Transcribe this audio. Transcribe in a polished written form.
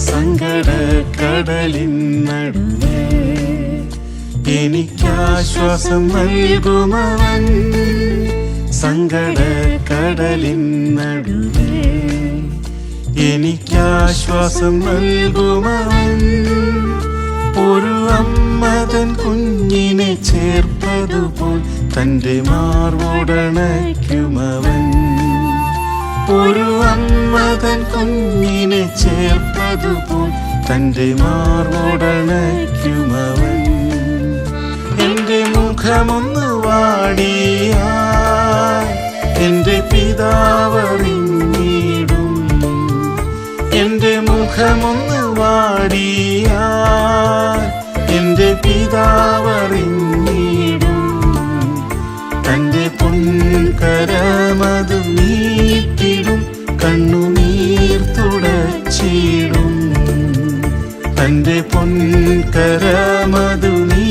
സങ്കടക്കടലിൻ നടുവേ എനിക്കാശ്വാസം നൽകുമവൻ. സങ്കടക്കടലിൻ നടുവേ എനിക്കാശ്വാസം നൽകുമവൻ. ഒരു അമ്മ തൻ കുഞ്ഞിനെ ചേർപ്പതുപോൽ തൻ്റെ മാർവോടണയ്ക്കുമവൻ. ഒരു അമ്മ തൻ കുഞ്ഞിനെ ചേർപ്പതുപോൽ തൻ്റെ മാർവോടണയ്ക്കുമവൻ. എൻ്റെ മുഖമൊന്ന് വാടിയാൽ എൻ്റെ പിതാവറിഞ്ഞിടും. എൻ്റെ മുഖമൊന്ന് വാടിയാൽ എൻ്റെ പിതാവറിഞ്ഞിടും. തൻ്റെ പൊൻകരമതു നീട്ടിടും, കണ്ണുനീർ തുടച്ചിടും. തൻ്റെ പൊൻകരമതു നീ